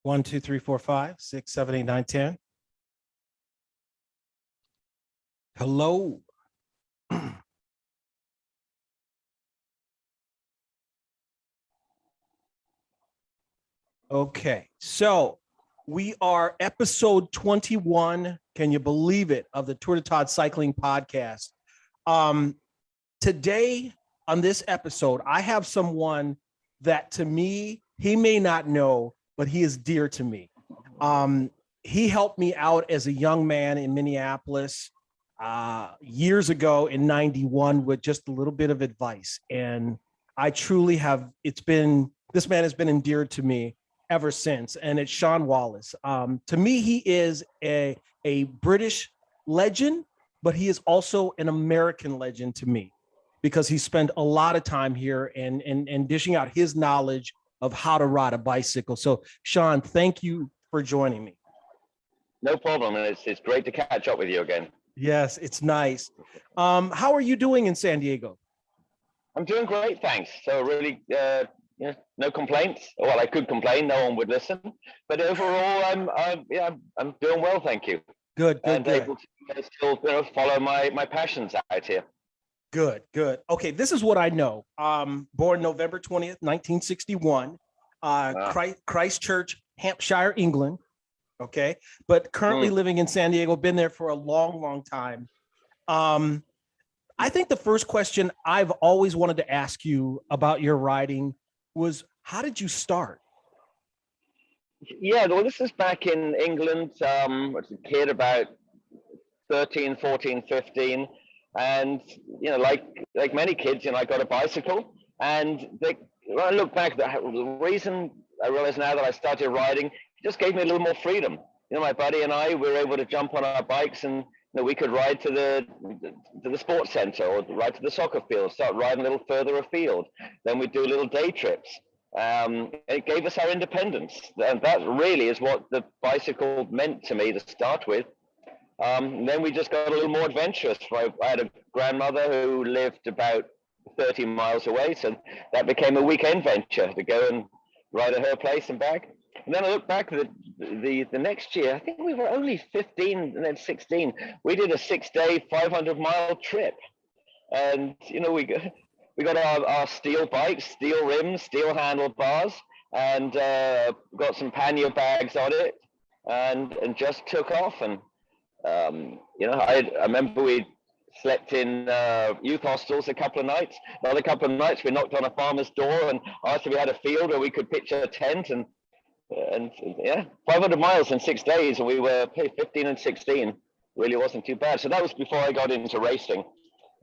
1, 2, 3, 4, 5, 6, 7, 8, 9, 10. Hello. Okay, so we are episode 21. Can you believe it? Of the Tour de Todd Cycling Podcast. Today on this episode, I have someone that to me, he may not know, but he is dear to me. He helped me out as a young man in Minneapolis years ago in 91 with just a little bit of advice. And I truly have, this man has been endeared to me ever since. And it's Shaun Wallace. To me, he is a British legend, but he is also an American legend to me because he spent a lot of time here and dishing out his knowledge of how to ride a bicycle. So Shaun, thank you for joining me. No problem. And it's great to catch up with you again. Yes, it's nice. How are you doing in San Diego? I'm doing great, thanks. So really, no complaints. Well, I could complain, no one would listen. But overall, I'm doing well, thank you. Good. Able to still follow my passions out here. Good. Okay, this is what I know. Born November 20th, 1961, Christchurch, Hampshire, England. Okay, but currently living in San Diego, been there for a long time. I think the first question I've always wanted to ask you about your riding was, how did you start? Yeah, well, this is back in England. I was a kid about 13, 14, 15. And, like many kids, I got a bicycle. And when I look back, the reason I realize now that I started riding, it just gave me a little more freedom. My buddy and I, we were able to jump on our bikes and we could ride to the sports center or ride to the soccer field, start riding a little further afield. Then we'd do little day trips. It gave us our independence. And that really is what the bicycle meant to me to start with. Then we just got a little more adventurous. I had a grandmother who lived about 30 miles away, so that became a weekend venture to go and ride at her place and back. And then I look back at the next year, I think we were only 15 and then 16. We did a 6-day, 500-mile trip. And, we got our steel bikes, steel rims, steel handlebars, and got some pannier bags on it and just took off. And I remember we slept in youth hostels a couple of nights. Another couple of nights, we knocked on a farmer's door and asked if we had a field where we could pitch a tent. And 500 miles in 6 days. And we were 15 and 16. Really wasn't too bad. So that was before I got into racing.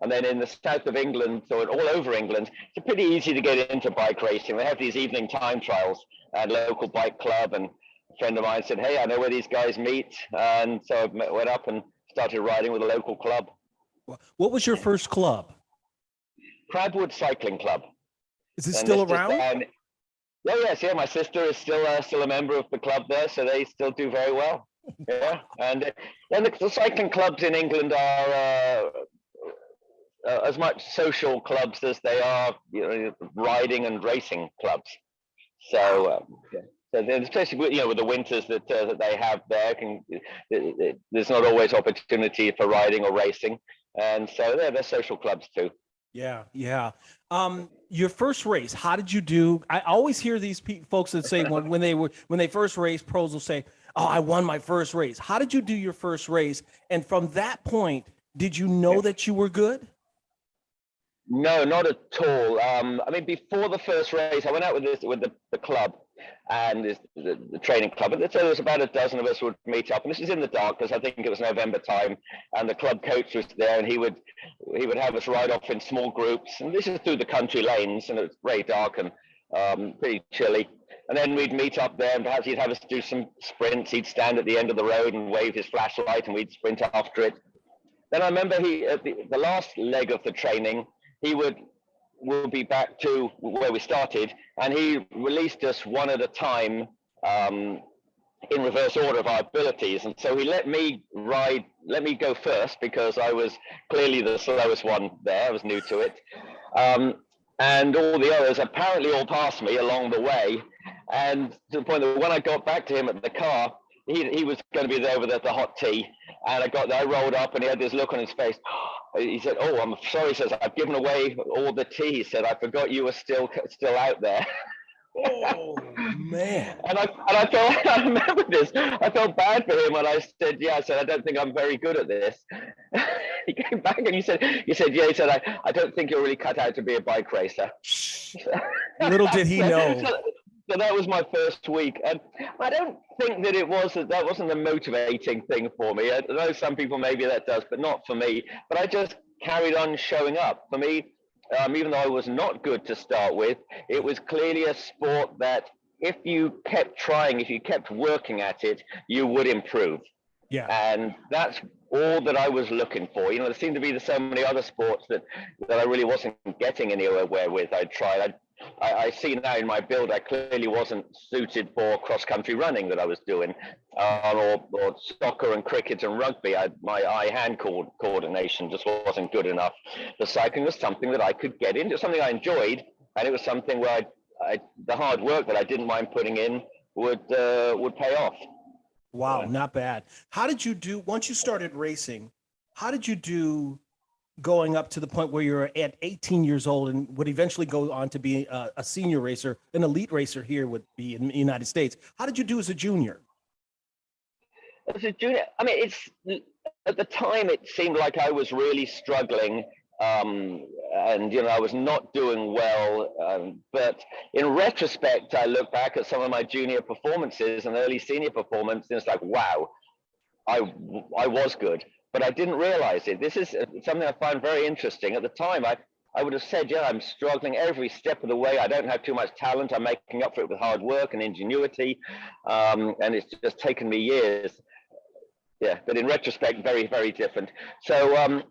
And then in the south of England, so all over England, it's pretty easy to get into bike racing. They have these evening time trials at local bike club, and a friend of mine said, hey, I know where these guys meet. And so I went up and started riding with a local club. What was your first club? Crabwood Cycling Club. Is it still around? Yes. My sister is still a member of the club there, so they still do very well. Yeah, and the cycling clubs in England are as much social clubs as they are, riding and racing clubs. So, especially with the winters that they have there, there's not always opportunity for riding or racing, and so they're social clubs too. Yeah. Your first race, how did you do? I always hear these folks that say when they first race, pros will say, "Oh, I won my first race." How did you do your first race? And from that point, did you know that you were good? No, not at all. Before the first race, I went out with the club and the training club. And so there was about a dozen of us would meet up. And this was in the dark because I think it was November time. And the club coach was there, and he would have us ride off in small groups. And this is through the country lanes, and it was very dark and pretty chilly. And then we'd meet up there, and perhaps he'd have us do some sprints. He'd stand at the end of the road and wave his flashlight, and we'd sprint after it. Then I remember at the last leg of the training, we'll be back to where we started, and he released us one at a time in reverse order of our abilities. And so he let me go first because I was clearly the slowest one there. I was new to it. and all the others apparently all passed me along the way. And to the point that when I got back to him at the car, he was going to be there with the hot tea. And I rolled up and he had this look on his face. He said, "Oh, I'm sorry." He says, "I've given away all the tea." He said, "I forgot you were still out there." Oh man! And I felt, I remember this. I felt bad for him, and I said, "Yeah." I said, "I don't think I'm very good at this." He came back and he said, "Yeah." He said, I don't think you're really cut out to be a bike racer." Little did he know. So that was my first week, and I don't think that that wasn't a motivating thing for me. I know some people maybe that does, but not for me. But I just carried on showing up. For me, even though I was not good to start with, it was clearly a sport that if you kept trying, if you kept working at it, you would improve. Yeah. And that's all that I was looking for. There seemed to be so many other sports that I really wasn't getting anywhere with. I tried. I see now in my build, I clearly wasn't suited for cross-country running that I was doing, or soccer and cricket and rugby. My eye-hand coordination just wasn't good enough. The cycling was something that I could get into, something I enjoyed, and it was something where the hard work that I didn't mind putting in would pay off. Wow, not bad. How did you do once you started racing? How did you do going up to the point where you're at 18 years old and would eventually go on to be a senior racer, an elite racer here would be in the United States? How did you do as a junior? As a junior, I mean, at the time it seemed like I was really struggling, and I was not doing well. But in retrospect, I look back at some of my junior performances and early senior performance, and it's like, wow, I was good. But I didn't realize it. This is something I find very interesting. At the time, I would have said, yeah, I'm struggling every step of the way. I don't have too much talent. I'm making up for it with hard work and ingenuity. And it's just taken me years. Yeah, but in retrospect, very, very different. So,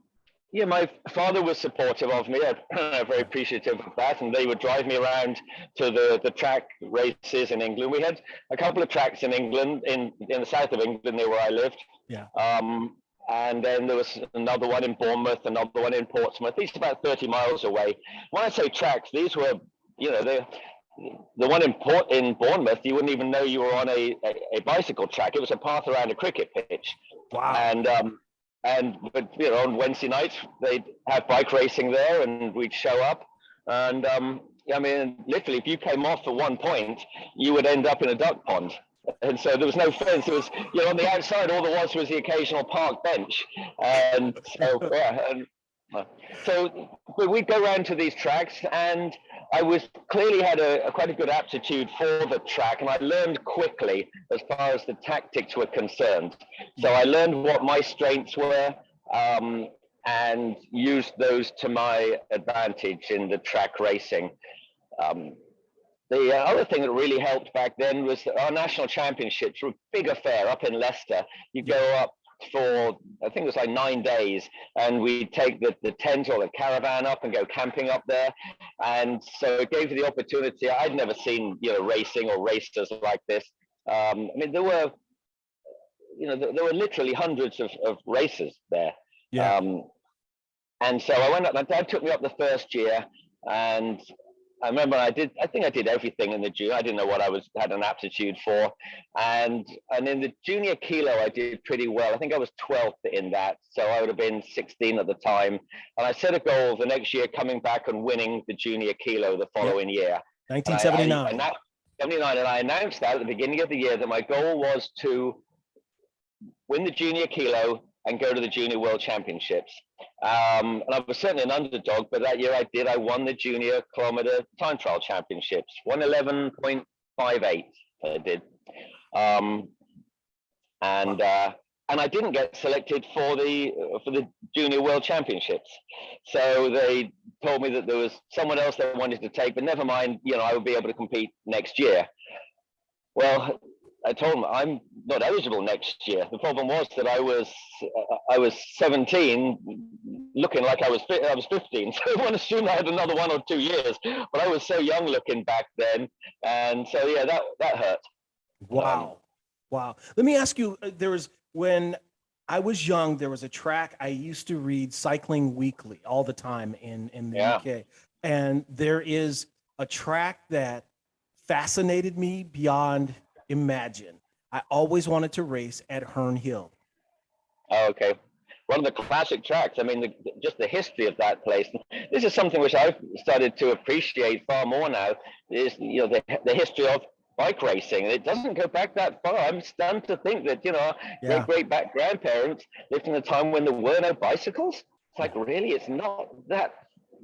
yeah, my father was supportive of me. I'm very appreciative of that. And they would drive me around to the track races in England. We had a couple of tracks in England, in the south of England, near where I lived. Yeah. And then there was another one in Bournemouth, another one in Portsmouth, each about 30 miles away. When I say tracks, these were, the one in Bournemouth, you wouldn't even know you were on a bicycle track. It was a path around a cricket pitch. Wow. But on Wednesday nights, they'd have bike racing there and we'd show up. And I mean, literally, if you came off at one point, you would end up in a duck pond. And so there was no fence. It was, on the outside, all there was the occasional park bench. And so, but we'd go around to these tracks, and I clearly had quite a good aptitude for the track, and I learned quickly as far as the tactics were concerned. So I learned what my strengths were, and used those to my advantage in the track racing. The other thing that really helped back then was that our national championships were a big affair up in Leicester. You go up for, I think it was like 9 days, and we'd take the tent or the caravan up and go camping up there. And so it gave you the opportunity. I'd never seen, racing or racers like this. I mean, there were literally hundreds of racers there. Yeah. And so I went up, my dad took me up the first year, and I remember I think I did everything in the junior. I didn't know what I had an aptitude for. And in the junior kilo, I did pretty well. I think I was 12th in that. So I would have been 16 at the time. And I set a goal the next year coming back and winning the junior kilo the following year. 1979. 79. And I announced that at the beginning of the year that my goal was to win the junior kilo and go to the Junior World Championships. And I was certainly an underdog, but that year I won the Junior Kilometer Time Trial Championships, 111.58 I did. And I didn't get selected for the Junior World Championships. So they told me that there was someone else they wanted to take, but never mind, I would be able to compete next year. Well, I told them I'm not eligible next year. The problem was that I was 17, looking like I was 15. So everyone assumed I had another 1 or 2 years, but I was so young looking back then, and so yeah, that hurt. Wow. Wow. Let me ask you. When I was young, there was a track I used to read Cycling Weekly all the time in the UK. And there is a track that fascinated me beyond imagine. I always wanted to race at Herne Hill. Oh, okay. One of the classic tracks. I mean, just the history of that place. This is something which I've started to appreciate far more now. Is the history of bike racing. It doesn't go back that far. I'm stunned to think that Yeah. great grandparents lived in a time when there were no bicycles. It's like really, it's not that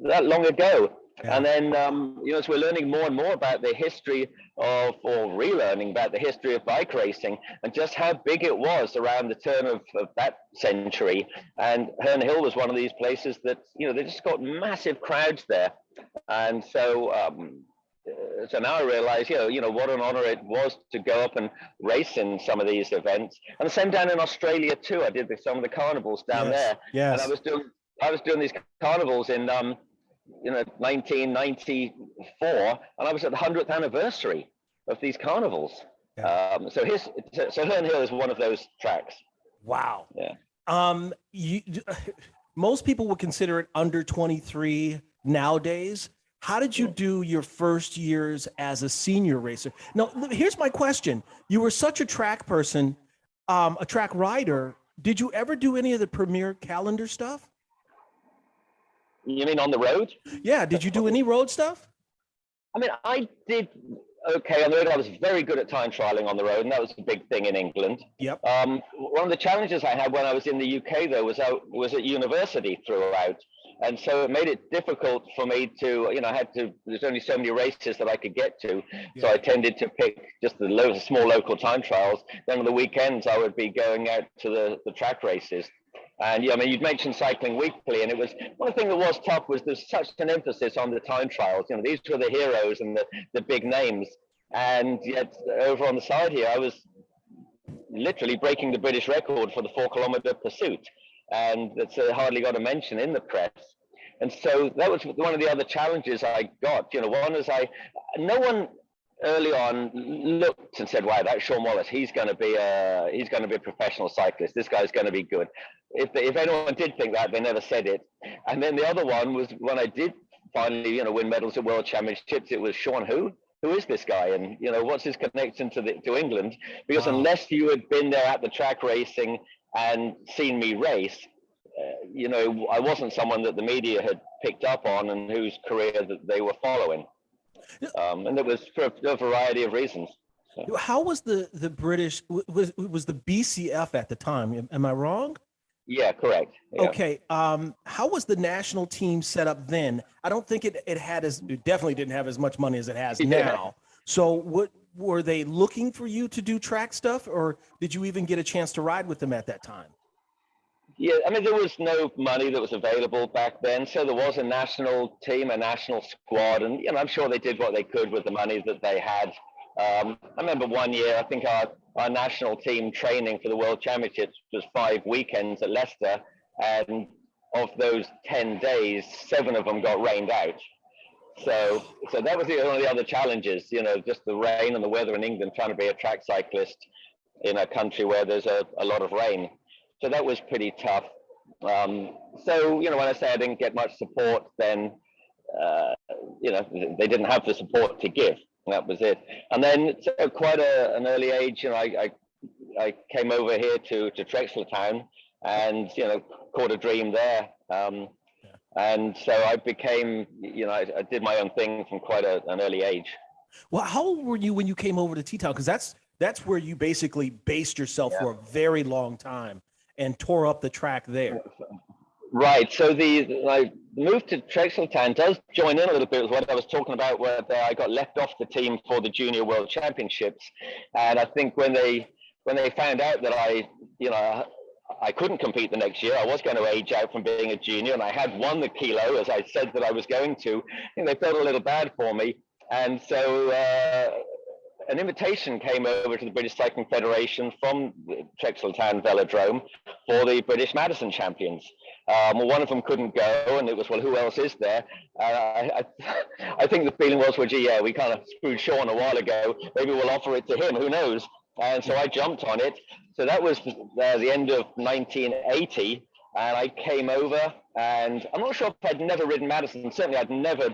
long ago. Yeah. And then, as we're learning more and more about the history or relearning about the history of bike racing and just how big it was around the turn of that century. And Herne Hill was one of these places that, they just got massive crowds there. And so, so now I realize, what an honor it was to go up and race in some of these events. And the same down in Australia too. I did some of the carnivals down there. Yes. And I was doing these carnivals in 1994, and I was at the 100th anniversary of these carnivals. Yeah. So Herne Hill is one of those tracks. Wow. Yeah. Most people would consider it under 23 nowadays. How did you do your first years as a senior racer? Now, here's my question. You were such a track person, a track rider. Did you ever do any of the premier calendar stuff? You mean on the road? Yeah. Did you do any road stuff? I mean, I did okay on the road. I was very good at time trialing on the road, and that was a big thing in England. Yep. One of the challenges I had when I was in the UK, though, was at university throughout. And so it made it difficult for me to, there's only so many races that I could get to. Yeah. So I tended to pick just the small local time trials. Then on the weekends, I would be going out to the track races. And you'd mentioned cycling weekly, and it was one thing that was tough was there's such an emphasis on the time trials. These were the heroes and the big names. And yet over on the side here, I was literally breaking the British record for the 4-kilometer pursuit. And that's hardly got a mention in the press. And so that was one of the other challenges I got. One is no one early on looked and said, "Wow, that's Shaun Wallace. He's going to be a professional cyclist. This guy's going to be good." If anyone did think that, they never said it. And then the other one was when I did finally, win medals at World Championships. It was Shaun who is this guy, and what's his connection to England? Because unless you had been there at the track racing and seen me race, I wasn't someone that the media had picked up on and whose career that they were following. And it was for a variety of reasons. So. How was the British, was the BCF at the time? Am I wrong? Yeah, correct. Yeah. Okay. How was the national team set up then? I don't think it definitely didn't have as much money as it has now. So what were they looking for you to do track stuff, or did you even get a chance to ride with them at that time? Yeah, I mean, there was no money that was available back then. So there was a national team, a national squad, and I'm sure they did what they could with the money that they had. I remember one year, I think our national team training for the World Championships was 5 weekends at Leicester, and of those 10 days, 7 of them got rained out. So that was one of the other challenges, just the rain and the weather in England, trying to be a track cyclist in a country where there's a lot of rain. So that was pretty tough. So, when I say I didn't get much support, then, they didn't have the support to give. That was it. And then at quite an early age, I came over here to Trexlertown and, caught a dream there. And so I became, I did my own thing from quite an early age. Well, how old were you when you came over to T-Town? Because that's where you basically based yourself for a very long time and tore up the track there. Right. So I moved to Trexlertown does join in a little bit with what I was talking about, where I got left off the team for the Junior World Championships. And I think when they found out that I couldn't compete the next year, I was going to age out from being a junior, and I had won the kilo, as I said that I was going to, they felt a little bad for me. And so an invitation came over to the British Cycling Federation from the Trexlertown Velodrome for the British Madison Champions. Well, one of them couldn't go, and it was, well, who else is there? I think the feeling was, well, gee, yeah, we kind of screwed Shaun a while ago. Maybe we'll offer it to him. Who knows? And so I jumped on it. So that was the end of 1980, and I came over, and I'm not sure if I'd never ridden Madison. Certainly, I'd never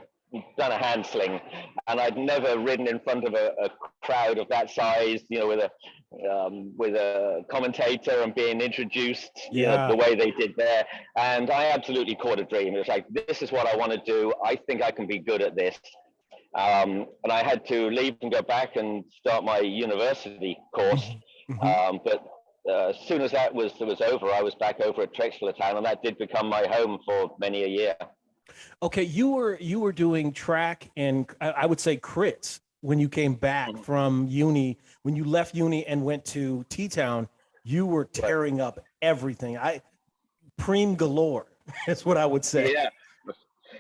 done a hand sling, and I'd never ridden in front of a crowd of that size, with a commentator and being introduced, the way they did there. And I absolutely caught a dream. It was like, this is what I want to do. I think I can be good at this. And I had to leave and go back and start my university course. But as soon as that was over, I was back over at Trexler Town, and that did become my home for many a year. Okay, you were doing track and I would say crits when you came back from uni. When you left uni and went to T-Town, you were tearing up everything. Preem galore. That's what I would say.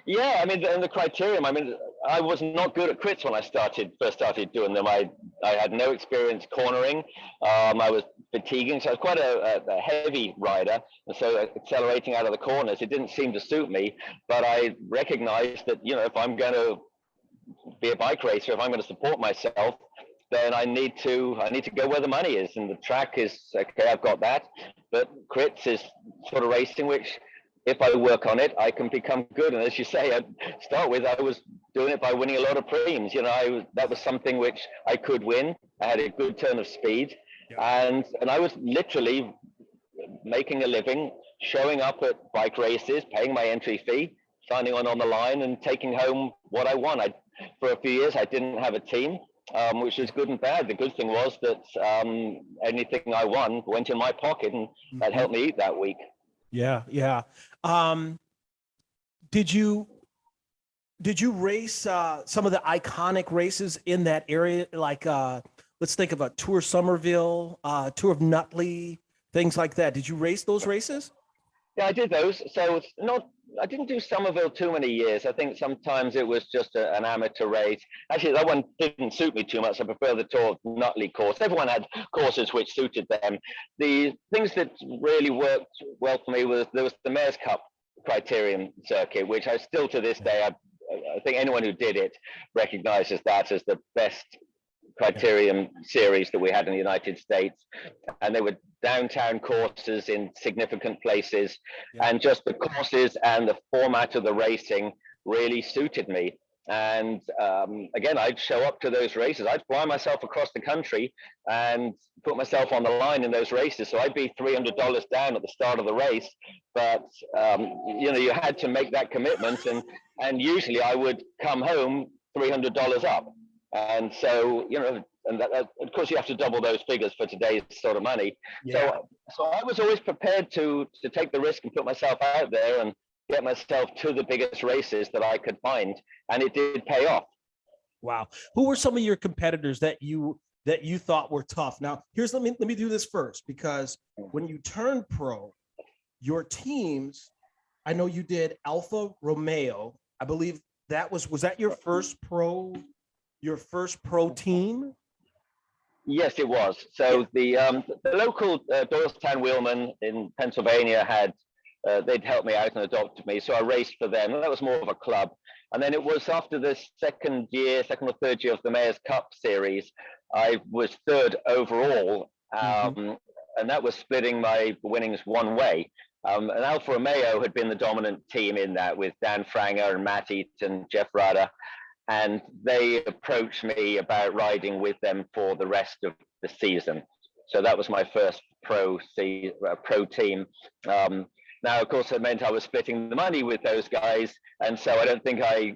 Yeah. I mean, and the criterium. I mean, I was not good at crits when I first started doing them. I had no experience cornering. I was fatiguing, so I was quite a heavy rider, and so accelerating out of the corners, it didn't seem to suit me. But I recognized that, if I'm going to be a bike racer, if I'm going to support myself, then I need to go where the money is, and the track is okay. I've got that, but crits is sort of racing, which, if I work on it, I can become good. And as you say, I was doing it by winning a lot of preems. That was something which I could win. I had a good turn of speed, and I was literally making a living, showing up at bike races, paying my entry fee, signing on the line, and taking home what I won. For a few years, I didn't have a team, which was good and bad. The good thing was that anything I won went in my pocket, and that helped me eat that week. Yeah. Did you race some of the iconic races in that area? Like, let's think of a Tour Somerville, Tour of Nutley, things like that. Did you race those races? Yeah, I did those. So I didn't do Somerville too many years. I think sometimes it was just an amateur race. Actually, that one didn't suit me too much. I prefer the Tour of Nutley course. Everyone had courses which suited them. The things that really worked well for me was there was the Mayor's Cup criterium circuit, which I still to this day, I think anyone who did it recognizes that as the best criterium series that we had in the United States. And they were downtown courses in significant places, and just the courses and the format of the racing really suited me. And again, I'd show up to those races. I'd fly myself across the country and put myself on the line in those races. So I'd be $300 down at the start of the race, but you had to make that commitment, and usually I would come home $300 up. And so, and that, of course, you have to double those figures for today's sort of money. So I was always prepared to take the risk and put myself out there and get myself to the biggest races that I could find, and it did pay off. Wow. Who were some of your competitors that you thought were tough? Now, let me do this first, because when you turned pro, your teams, I know you did Alfa Romeo. I believe was that your first pro team? Yes, it was. So the local Doylestown Wheelman in Pennsylvania they'd helped me out and adopted me. So I raced for them, and that was more of a club. And then it was after the second or third year of the Mayor's Cup series, I was third overall. And that was splitting my winnings one way. And Alfa Romeo had been the dominant team in that, with Dan Franger and Matt Eaton, Jeff Rada. And they approached me about riding with them for the rest of the season. So that was my first pro team. Now, of course, it meant I was splitting the money with those guys, and so I don't think I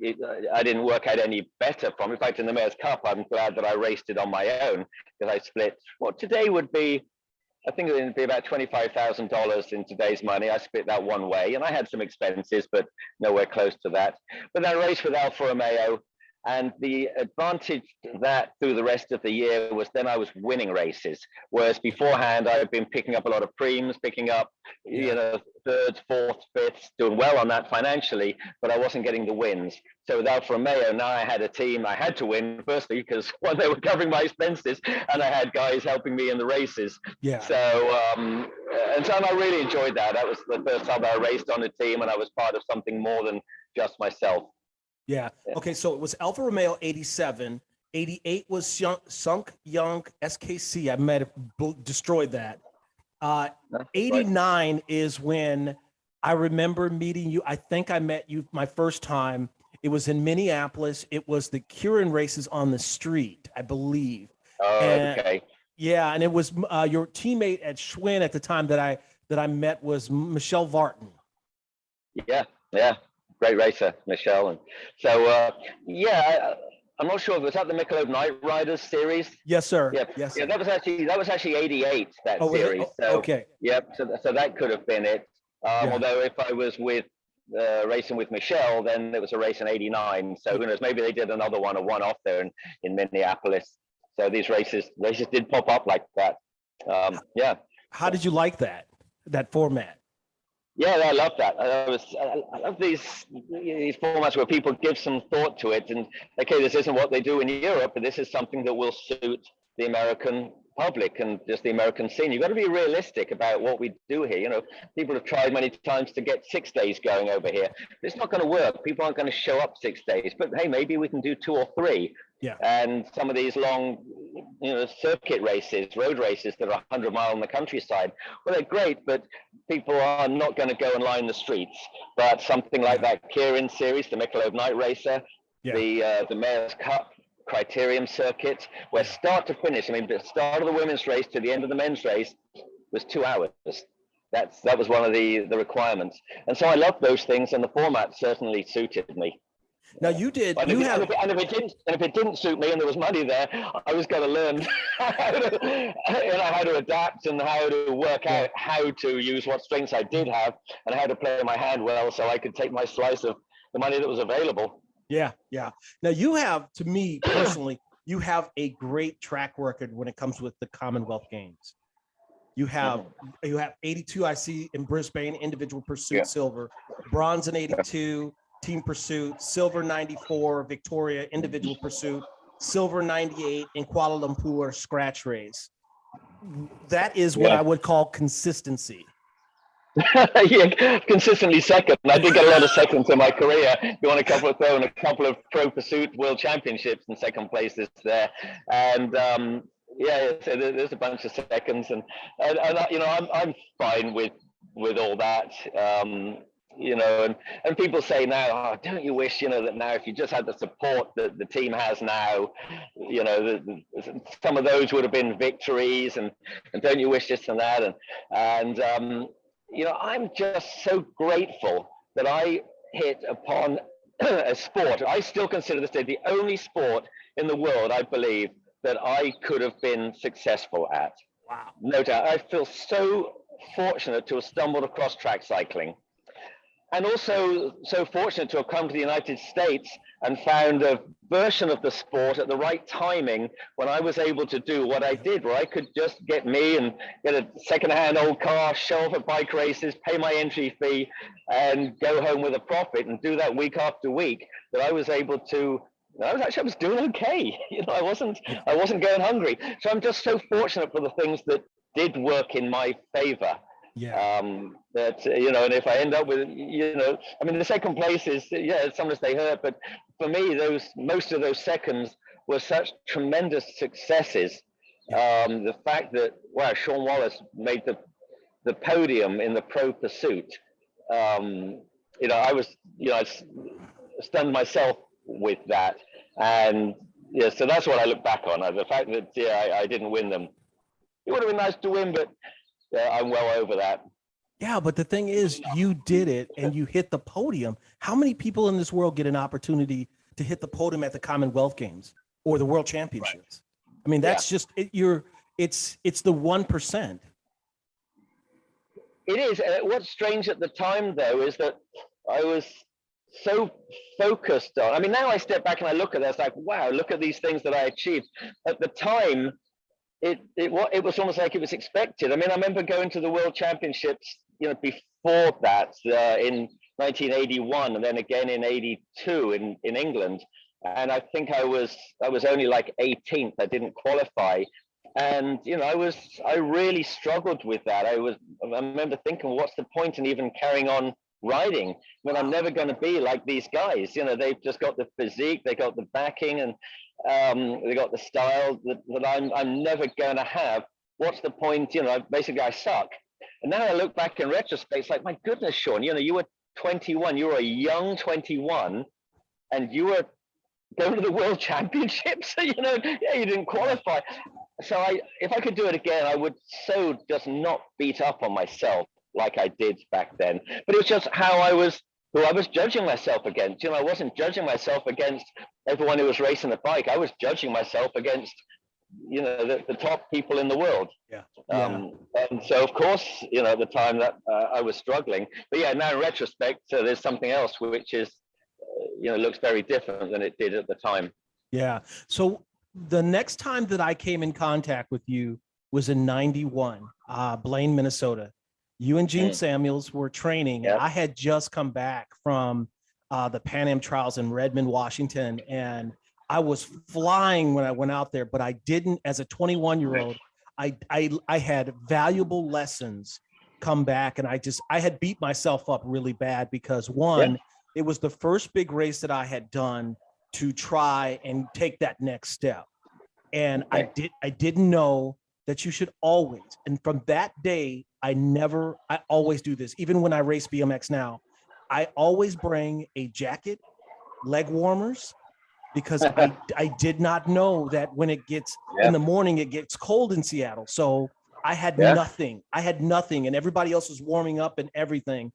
didn't work out any better from it. In fact, in the Mayor's Cup, I'm glad that I raced it on my own, because I split what today would be, I think it would be about $25,000 in today's money. I split that one way, and I had some expenses, but nowhere close to that. But then I raced with Alfa Romeo. And the advantage to that through the rest of the year was then I was winning races, whereas beforehand I had been picking up a lot of preems, picking up thirds, fourths, fifths, doing well on that financially, but I wasn't getting the wins. So with Alfa Romeo, now I had a team I had to win, firstly because they were covering my expenses, and I had guys helping me in the races. So and I really enjoyed that. That was the first time I raced on a team, and I was part of something more than just myself. Yeah. Okay. So it was Alfa Romeo 87. 88 was Sunk Young SKC. I might have destroyed that. 89 is when I remember meeting you. I think I met you my first time. It was in Minneapolis. It was the Kieran races on the street, I believe. Oh, And okay. yeah, and it was your teammate at Schwinn at the time that I met was Michelle Vartan. Yeah, yeah, great racer, Michelle. And so, yeah, I'm not sure if it was that the Michelob Night Riders series. Yes, sir. Yeah, Yes, yeah, sir. that was actually '88, that Oh, was it? series. Oh, So, okay. yep. So that could have been it. Yeah. Although if I was with racing with Michelle, then it was a race in '89. So who knows? Maybe they did another one, a one-off there in Minneapolis. So these races did pop up like that. Yeah. How did you like that format? Yeah, I love that. I love these formats where people give some thought to it. And okay, this isn't what they do in Europe, but this is something that will suit the American public and just the American scene. You've got to be realistic about what we do here. You know, people have tried many times to get 6 days going over here. It's not going to work. People aren't going to show up 6 days. But hey, maybe we can do 2 or 3. Yeah. And some of these long, circuit races, road races that are 100 miles in the countryside, well, they're great, but people are not going to go and line the streets. But something like that Kieran series, the Michelob Night Racer, the Mayor's Cup Criterium circuit, where start to finish, I mean, the start of the women's race to the end of the men's race was 2 hours. That was one of the requirements. And so I love those things, and the format certainly suited me. Now you did. And if it didn't suit me, and there was money there, I was going to learn how to adapt and how to work out how to use what strengths I did have and how to play my hand well, so I could take my slice of the money that was available. Yeah, yeah. Now you have, to me personally, you have a great track record when it comes with the Commonwealth Games. You have 82, I see, in Brisbane, individual pursuit silver, bronze in 82. Team pursuit, silver 94, Victoria individual pursuit, silver 98 in Kuala Lumpur scratch race. That is what I would call consistency. Yeah, consistently second. I did get a lot of seconds in my career. You won a couple of pro pursuit world championships and second places there. And so there's a bunch of seconds, and I'm fine with all that. And people say now, oh, don't you wish, that now if you just had the support that the team has now, some of those would have been victories, and don't you wish this and that, and I'm just so grateful that I hit upon a sport. I still consider this day the only sport in the world, I believe, that I could have been successful at. Wow. No doubt. I feel so fortunate to have stumbled across track cycling. And also so fortunate to have come to the United States and found a version of the sport at the right timing when I was able to do what I did, where I could just get a secondhand old car, show up at bike races, pay my entry fee, and go home with a profit, and do that week after week. That I was able to. I was doing okay. I wasn't going hungry. So I'm just so fortunate for the things that did work in my favor. Yeah. And if I end up with, the second place is, sometimes they hurt, but for me, most of those seconds were such tremendous successes. The fact that, Shaun Wallace made the podium in the pro pursuit, I stunned myself with that. And so that's what I look back on. The fact that, I didn't win them. It would have been nice to win, but I'm well over that. Yeah, but the thing is, you did it and you hit the podium. How many people in this world get an opportunity to hit the podium at the Commonwealth Games or the World Championships? Right. I mean, that's just it. It's the 1%. It is. What's strange at the time, though, is that I was so focused on. I mean, now I step back and I look at that. It's like, wow, look at these things that I achieved. At the time, it was almost like it was expected. I mean, I remember going to the World Championships, before that in 1981, and then again in '82 in England. And I think I was only like 18th. I didn't qualify, and I really struggled with that. I remember thinking, what's the point in even carrying on riding when I'm never going to be like these guys? They've just got the physique, they got the backing, and they got the style that I'm never going to have. What's the point? Basically I suck. And now I look back in retrospect, it's like, my goodness, Shaun, you were 21, you were a young 21, and you were going to the World Championships. You didn't qualify. So if I could do it again, I would so just not beat up on myself like I did back then. But it was just who I was judging myself against. I wasn't judging myself against everyone who was racing the bike. I was judging myself against, the top people in the world. Yeah. And so, of course, at the time that I was struggling. But yeah, now in retrospect, there's something else which is, looks very different than it did at the time. Yeah. So the next time that I came in contact with you was in 91, Blaine, Minnesota. You and Gene Samuels were training. Yep. And I had just come back from the Pan Am trials in Redmond, Washington. And I was flying when I went out there, but I didn't, as a 21-year-old, I had valuable lessons come back. And I had beat myself up really bad because one, it was the first big race that I had done to try and take that next step. And I didn't know that you should always, and from that day, I always do this. Even when I race BMX now, I always bring a jacket, leg warmers, because I did not know that when it gets in the morning, it gets cold in Seattle. So I had nothing. And everybody else was warming up and everything.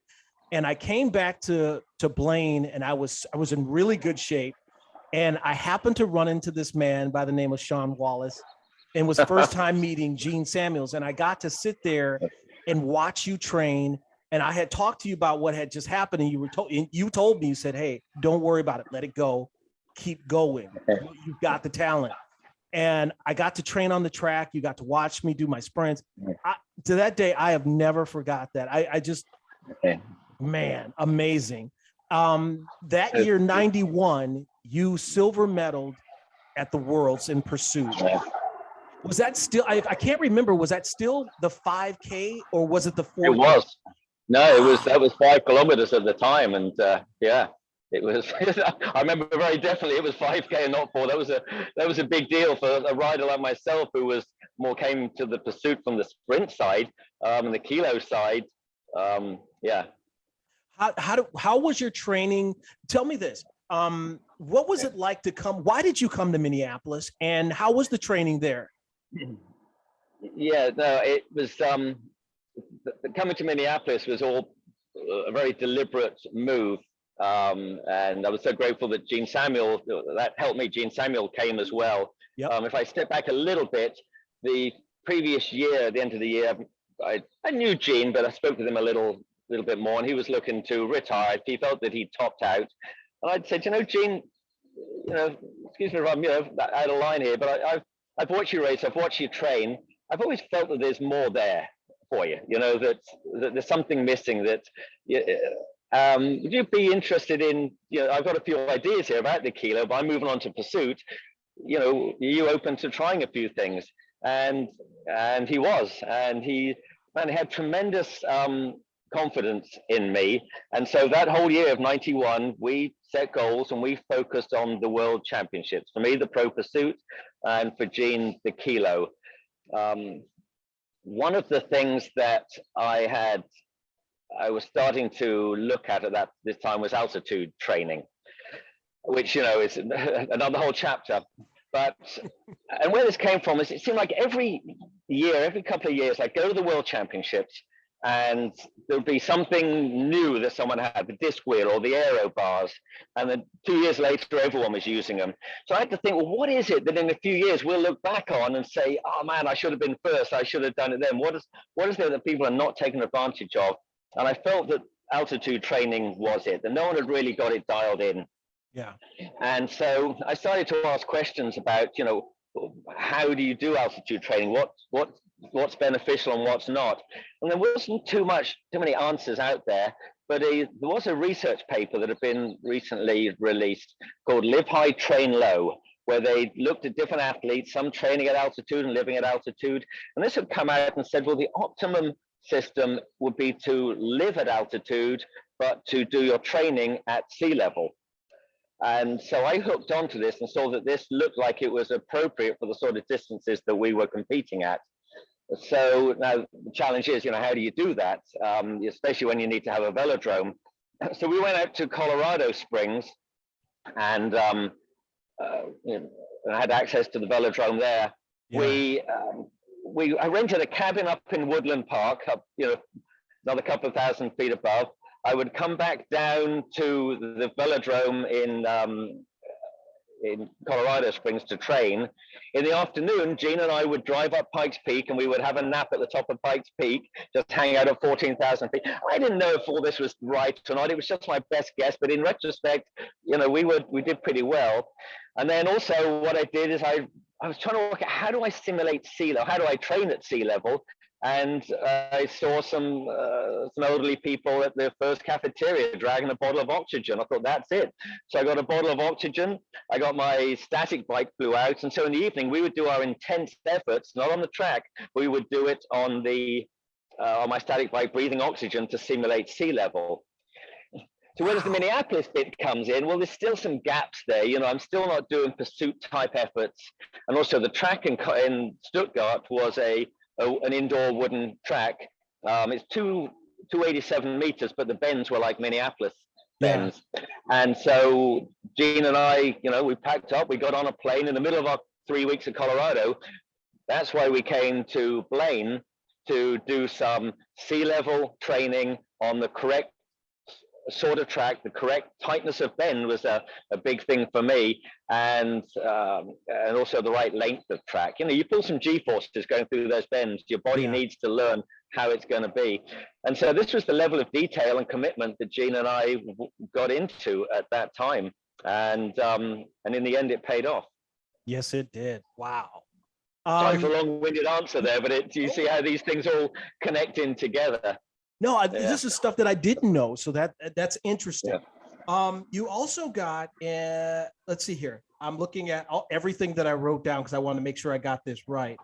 And I came back to Blaine, and I was in really good shape. And I happened to run into this man by the name of Shaun Wallace, and was first time meeting Gene Samuels. And I got to sit there and watch you train. And I had talked to you about what had just happened. And you told me, you said, hey, don't worry about it. Let it go. Keep going. You've got the talent. And I got to train on the track. You got to watch me do my sprints. To that day, I have never forgot that. I just, man, amazing. That year, 91, you silver medaled at the Worlds in pursuit. Was that still, I can't remember, was that still the 5K or was it the 4K? It was. No, that was 5 kilometers at the time. And it was, I remember very definitely it was 5K and not 4. That was a big deal for a rider like myself who was came to the pursuit from the sprint side and the kilo side. How was your training? Tell me this. What was it like to why did you come to Minneapolis, and how was the training there? Yeah, no, it was, coming to Minneapolis was all a very deliberate move. And I was so grateful that Gene Samuel, that helped me. Gene Samuel came as well. Yep. If I step back a little bit, the previous year, at the end of the year, I knew Gene, but I spoke with him a little bit more, and he was looking to retire. He felt that he topped out. And I'd said, Gene, excuse me if I'm, out of line here, but I've watched you race, I've watched you train. I've always felt that there's more there for you, that there's something missing that, would you be interested in, I've got a few ideas here about the kilo, but I'm moving on to pursuit. Are you open to trying a few things? And he was, and he had tremendous confidence in me. And so that whole year of 91, we set goals and we focused on the World Championships. For me, the pro pursuit, and for Gene, the kilo. One of the things that I was starting to look at this time was altitude training, which, is another whole chapter. And where this came from is it seemed like every couple of years, I'd go to the World Championships and there'd be something new that someone had, the disc wheel or the aero bars. And then 2 years later, everyone was using them. So I had to think, well, what is it that in a few years we'll look back on and say, oh man, I should have been first. I should have done it then. What is there that people are not taking advantage of? And I felt that altitude training was it, and no one had really got it dialed in. Yeah. And so I started to ask questions about, how do you do altitude training? What's beneficial and what's not? And there wasn't too many answers out there, but there was a research paper that had been recently released called Live High, Train Low, where they looked at different athletes, some training at altitude and living at altitude. And this had come out and said, well, the optimum system would be to live at altitude, but to do your training at sea level. And so I hooked onto this and saw that this looked like it was appropriate for the sort of distances that we were competing at. So now the challenge is, how do you do that, especially when you need to have a velodrome? So we went out to Colorado Springs and I had access to the velodrome there. Yeah. I rented a cabin up in Woodland Park, up another couple of thousand feet above. I would come back down to the velodrome in Colorado Springs to train. In the afternoon, Gene and I would drive up Pikes Peak, and we would have a nap at the top of Pikes Peak, just hang out at 14,000 feet. I didn't know if all this was right or not. It was just my best guess, but in retrospect, we did pretty well. And then also what I did is I was trying to work out, how do I simulate sea level? How do I train at sea level? And I saw some elderly people at the first cafeteria dragging a bottle of oxygen. I thought, that's it. So I got a bottle of oxygen. I got my static bike, flew out. And so in the evening, we would do our intense efforts, not on the track. We would do it on my static bike, breathing oxygen to simulate sea level. So where does the Minneapolis bit comes in? Well, there's still some gaps there. I'm still not doing pursuit type efforts. And also the track in Stuttgart was an indoor wooden track. It's 287 meters, but the bends were like Minneapolis bends. Yeah. And so Gene and I, we packed up, we got on a plane in the middle of our 3 weeks of Colorado. That's why we came to Blaine to do some sea level training on the correct sort of track. The correct tightness of bend was a big thing for me, and also the right length of track. You feel some G-forces going through those bends. Your body needs to learn how it's going to be. And so this was the level of detail and commitment that Gene and I got into at that time. And in the end, it paid off. Yes, it did. Wow. Sorry for a long-winded answer there, but you see how these things all connect in together. No, this is stuff that I didn't know, so that's interesting. Yeah. You also got, let's see here. I'm looking at everything that I wrote down because I want to make sure I got this right.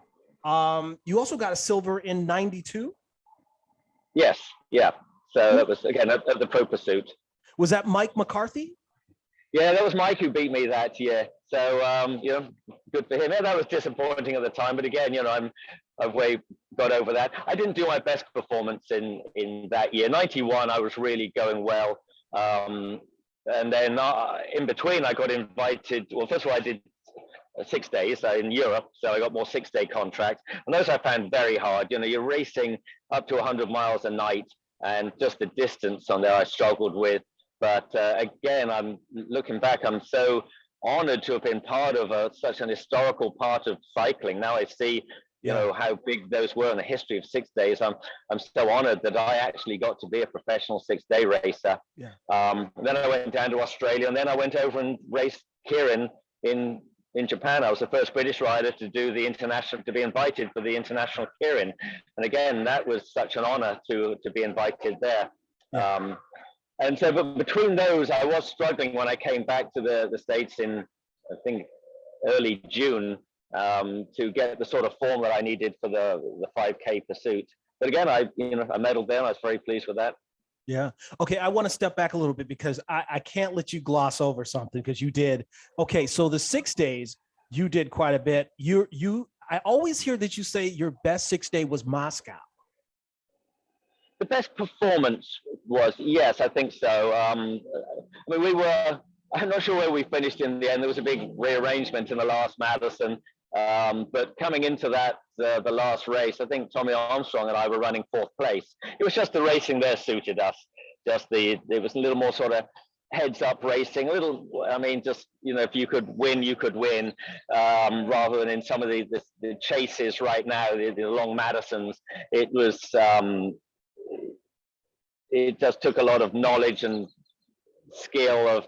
You also got a silver in '92? Yes, yeah. So that was, again, at the Pro Pursuit. Was that Mike McCarthy? Yeah, that was Mike who beat me that year. So, good for him. Yeah, that was disappointing at the time, but again, I've way got over that. I didn't do my best performance in that year. 91, I was really going well. And then in between, I got invited. Well, first of all, I did 6 days in Europe, so I got more 6-day contracts. And those I found very hard. You're racing up to 100 miles a night, and just the distance on there I struggled with. But again, I'm looking back, I'm so honored to have been part of such an historical part of cycling. Now I see, how big those were in the history of 6 days. I'm so honored that I actually got to be a professional 6-day racer. Yeah. Then I went down to Australia, and then I went over and raced Kirin in Japan. I was the first British rider to do to be invited for the international Kirin. And again, that was such an honor to be invited there. Yeah. And so, but between those, I was struggling when I came back to the States in, I think, early June, to get the sort of form that I needed for the 5K pursuit. But again, I medaled there. I was very pleased with that. Yeah. Okay. I want to step back a little bit because I can't let you gloss over something because you did. Okay. So the 6 days, you did quite a bit. I always hear that you say your best 6-day was Moscow. The best performance was, yes, I think so. I'm not sure where we finished in the end. There was a big rearrangement in the last marathon. But coming into that, the last race, I think Tommy Armstrong and I were running 4th place. It was just the racing there suited us. It was a little more sort of heads up racing, if you could win, you could win, rather than in some of the chases right now, the long marathons. It was, it just took a lot of knowledge and skill of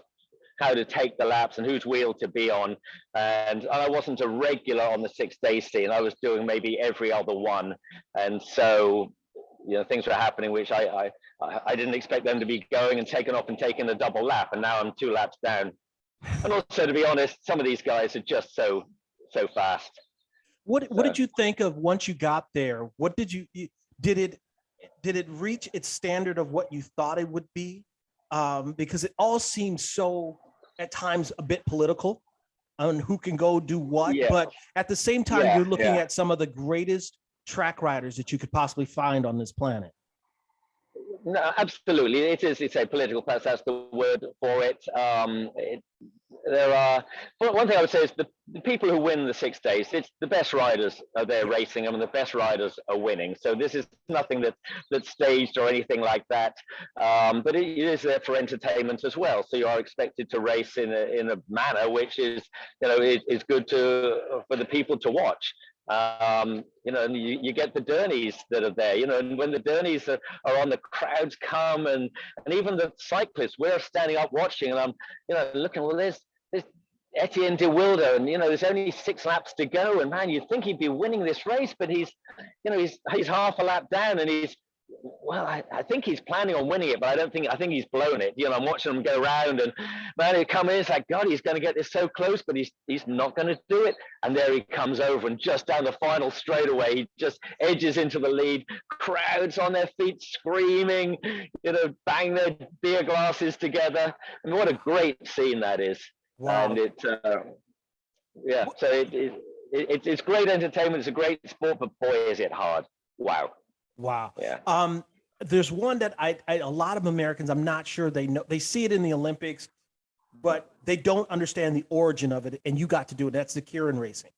how to take the laps and whose wheel to be on. And I wasn't a regular on the 6-day scene. I was doing maybe every other one. And so, things were happening which I didn't expect them to be going and taking off and taking a double lap. And now I'm 2 laps down. And also, to be honest, some of these guys are just so fast. What did you think of once you got there? What did it reach its standard of what you thought it would be? Because it all seems so, at times, a bit political on who can go do what. Yeah. But at the same time, you're looking at some of the greatest track riders that you could possibly find on this planet. No, absolutely. It is. It's a political press. That's the word for it. There are, well, one thing I would say is the people who win the 6 days, it's the best riders are there racing them, and the best riders are winning. So this is nothing that's staged or anything like that. But it is there for entertainment as well. So you are expected to race in a manner which is, is good for the people to watch. And you get the Dernies that are there, and when the Dernies are on, the crowds come, and even the cyclists, we're standing up watching, and I'm, looking, well, there's Etienne de Wilde, and there's only 6 laps to go, and man, you'd think he'd be winning this race, but he's half a lap down, and I think he's planning on winning it, but I think he's blown it. I'm watching him go around, and man, he come in, it's like, God, he's going to get this so close, but he's not going to do it. And there he comes over, and just down the final straightaway, he just edges into the lead. Crowds on their feet screaming, bang their beer glasses together. And what a great scene that is. Wow. And it's great entertainment. It's a great sport, but boy, is it hard. Wow. Wow. Yeah. There's one that a lot of Americans, I'm not sure they see it in the Olympics, but they don't understand the origin of it. And you got to do it. That's the Keirin racing.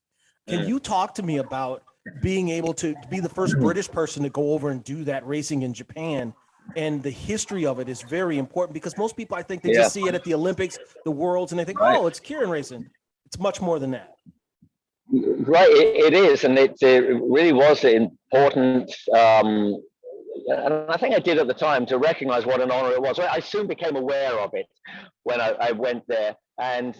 Can you talk to me about being able to be the first British person to go over and do that racing in Japan? And the history of it is very important, because most people, I think, they just see it at the Olympics, the Worlds, and they think, oh, it's Keirin racing. It's much more than that. Right, it is, and it really was important. And I think I did at the time to recognize what an honor it was. I soon became aware of it when I went there, and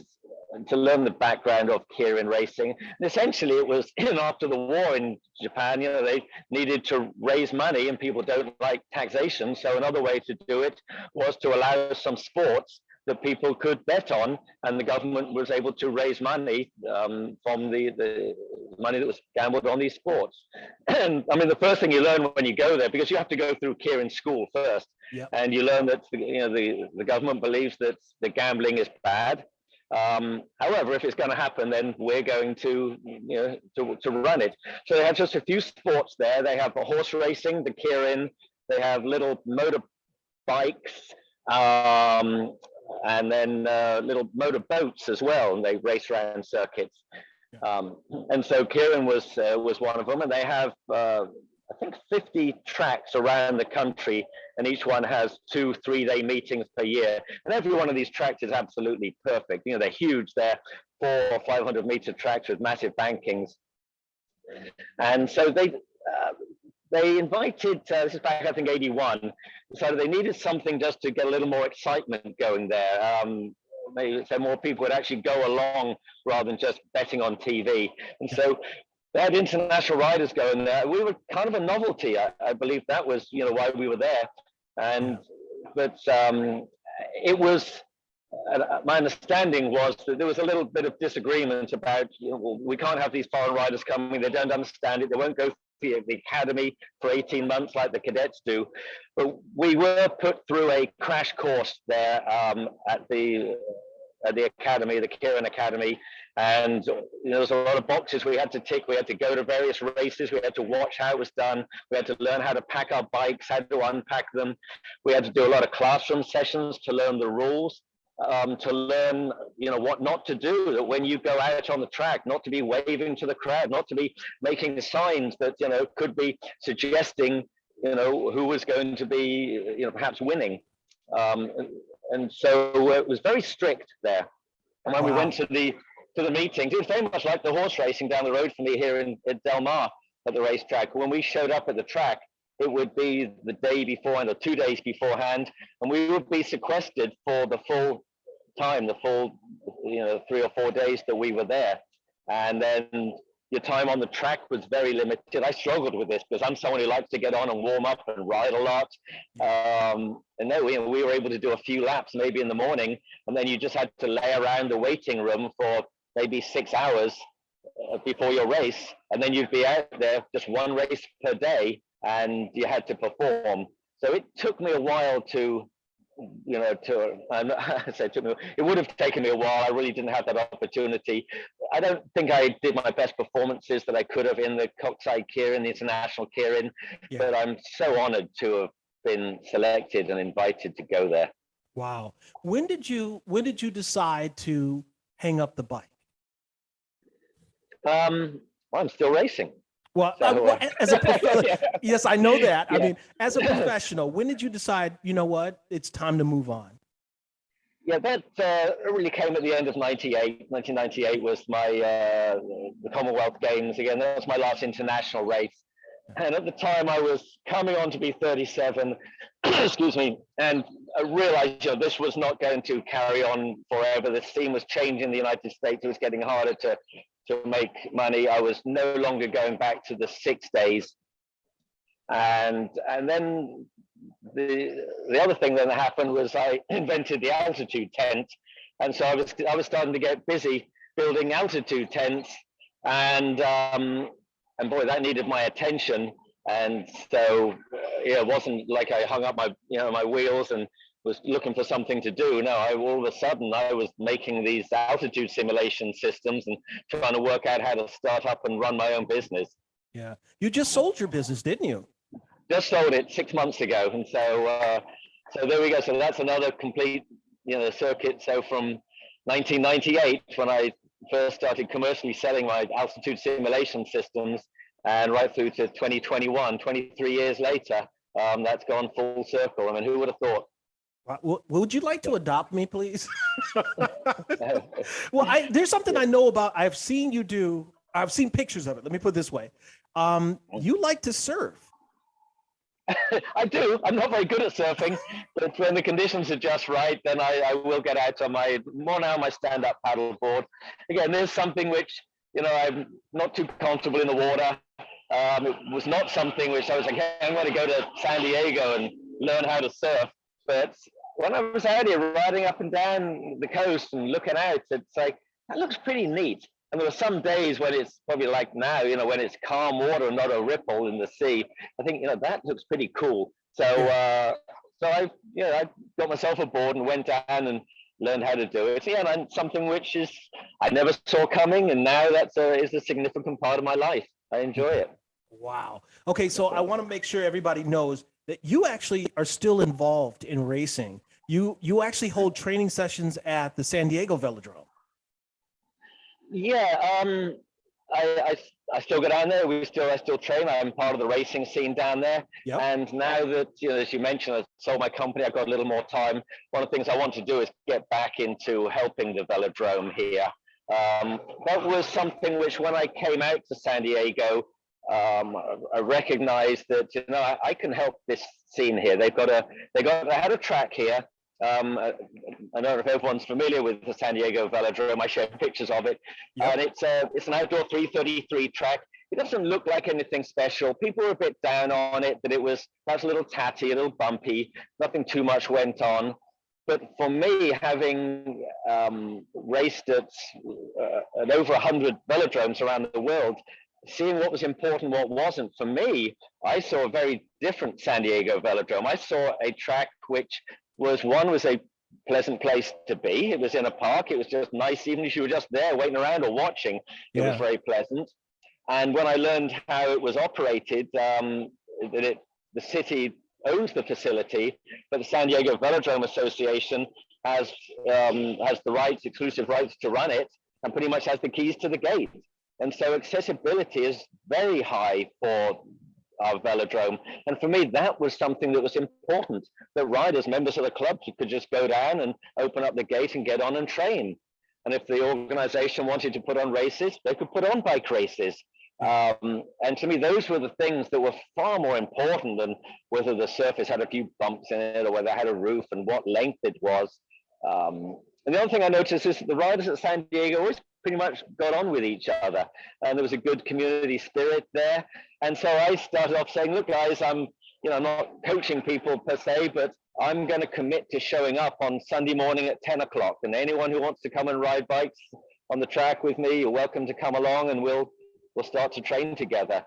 to learn the background of Keirin racing. And essentially, it was after the war in Japan, they needed to raise money, and people don't like taxation. So another way to do it was to allow some sports that people could bet on, and the government was able to raise money from the money that was gambled on these sports. And I mean, the first thing you learn when you go there, because you have to go through Keirin school first, and you learn that the government believes that the gambling is bad. However, if it's going to happen, then we're going to run it. So they have just a few sports there. They have a horse racing, the Keirin. They have little motorbikes. And then little motor boats as well, and they race around circuits. And so Keirin was one of them, and they have I think 50 tracks around the country, and each one has 2-3 day meetings per year. And every one of these tracks is absolutely perfect. They're huge. They're 400 or 500 meter tracks with massive bankings. And so they invited, this is back, I think, 81, decided they needed something just to get a little more excitement going there. So more people would actually go along rather than just betting on TV. And so they had international riders going there. We were kind of a novelty. I believe that was, why we were there. But it was, my understanding was that there was a little bit of disagreement about, we can't have these foreign riders coming. They don't understand it. They won't go the academy for 18 months like the cadets do. But we were put through a crash course there at the academy, the Keirin Academy, and there was a lot of boxes we had to tick. We had to go to various races. We had to watch how it was done. We had to learn how to pack our bikes, how to unpack them. We had to do a lot of classroom sessions to learn the rules. To learn, what not to do, that when you go out on the track, not to be waving to the crowd, not to be making signs that, could be suggesting, who was going to be, perhaps winning. And so it was very strict there. And when we went to the meetings, it was very much like the horse racing down the road from me here in Del Mar at the racetrack. When we showed up at the track, it would be the day beforehand or 2 days beforehand, and we would be sequestered for the full time, the full 3 or 4 days that we were there. And then your time on the track was very limited. I struggled with this because I'm someone who likes to get on and warm up and ride a lot. And then we were able to do a few laps maybe in the morning, and then you just had to lay around the waiting room for maybe 6 hours before your race, and then you'd be out there just one race per day, and you had to perform. So it took me a while to, it would have taken me a while. I really didn't have that opportunity. I don't think I did my best performances that I could have in the Kokusai Keirin, the International Keirin, but I'm so honored to been selected and invited to go there. Wow. When did you decide to hang up the bike? Well, I'm still racing. Well, So, as a yeah. yes, I know that. Yeah. I mean, as a professional, when did you decide, you know what, it's time to move on? Yeah, that really came at the end of 98. 1998 was my the Commonwealth Games. Again, that was my last international race. And at the time, I was coming on to be 37, excuse me, and I realized, this was not going to carry on forever. The scene was changing in the United States. It was getting harder to make money. I was no longer going back to the 6 days. And then the other thing that happened was I invented the altitude tent, and so I was starting to get busy building altitude tents, and boy, that needed my attention. And so it wasn't like I hung up my wheels and was looking for something to do. No, all of a sudden I was making these altitude simulation systems and trying to work out how to start up and run my own business. Yeah, you just sold your business, didn't you? Just sold it 6 months ago, and so there we go. So that's another complete circuit. So from 1998, when I first started commercially selling my altitude simulation systems, and right through to 2021, 23 years later, that's gone full circle. I mean, who would have thought? Would you like to adopt me, please? Well, there's something I know about. I've seen you do. I've seen pictures of it. Let me put it this way. You like to surf. I do. I'm not very good at surfing, but when the conditions are just right, then I will get out on my stand-up paddle board. Again, there's something which, I'm not too comfortable in the water. It was not something which I was like, hey, I'm going to go to San Diego and learn how to surf. But when I was out here riding up and down the coast and looking out, it's like, that looks pretty neat. And there were some days when it's probably like now, when it's calm water and not a ripple in the sea. I think, that looks pretty cool. So, I got myself aboard and went down and learned how to do it. Yeah, and something which I never saw coming, and now is a significant part of my life. I enjoy it. Wow. Okay, so I want to make sure everybody knows that you actually are still involved in racing. You actually hold training sessions at the San Diego Velodrome. Yeah, I still go down there. I still train. I'm part of the racing scene down there. Yep. And now that, as you mentioned, I sold my company, I've got a little more time. One of the things I want to do is get back into helping the velodrome here. That was something which, when I came out to San Diego, I recognized that I can help this scene here. They had a track here. I don't know if everyone's familiar with the San Diego Velodrome. I share pictures of it. Yep. And it's an outdoor 333 track. It doesn't look like anything special. People were a bit down on it, that it was perhaps a little tatty, a little bumpy. Nothing too much went on. But for me, having raced at over 100 velodromes around the world, seeing what was important, what wasn't, for me, I saw a very different San Diego Velodrome. I saw a track which was a pleasant place to be. It was in a park. It was just nice, even if you were just there waiting around or watching. It was very pleasant. And when I learned how it was operated, the city owns the facility, but the San Diego Velodrome Association has the exclusive rights to run it, and pretty much has the keys to the gate. And so accessibility is very high for our velodrome. And for me, that was something that was important, that riders, members of the club, could just go down and open up the gate and get on and train. And if the organization wanted to put on races, they could put on bike races. And to me, those were the things that were far more important than whether the surface had a few bumps in it or whether it had a roof and what length it was. And the other thing I noticed is that the riders at San Diego always pretty much got on with each other, and there was a good community spirit there. And so I started off saying, look, guys, I'm not coaching people per se, but I'm going to commit to showing up on Sunday morning at 10 o'clock. And anyone who wants to come and ride bikes on the track with me, you're welcome to come along, and we'll start to train together.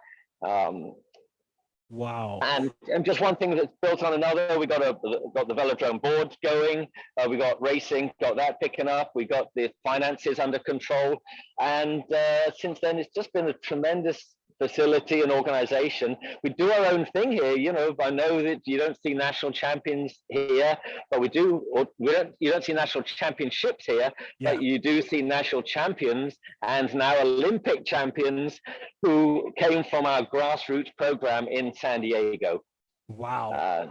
Wow. And just one thing that's built on another. We got the velodrome board going. We got racing, got that picking up. We got the finances under control. And since then, it's just been a tremendous facility and organization. We do our own thing here. You know, I know that you don't see national champions here, but we do. Or you don't see national championships here, but you do see national champions and now Olympic champions who came from our grassroots program in San Diego. Wow.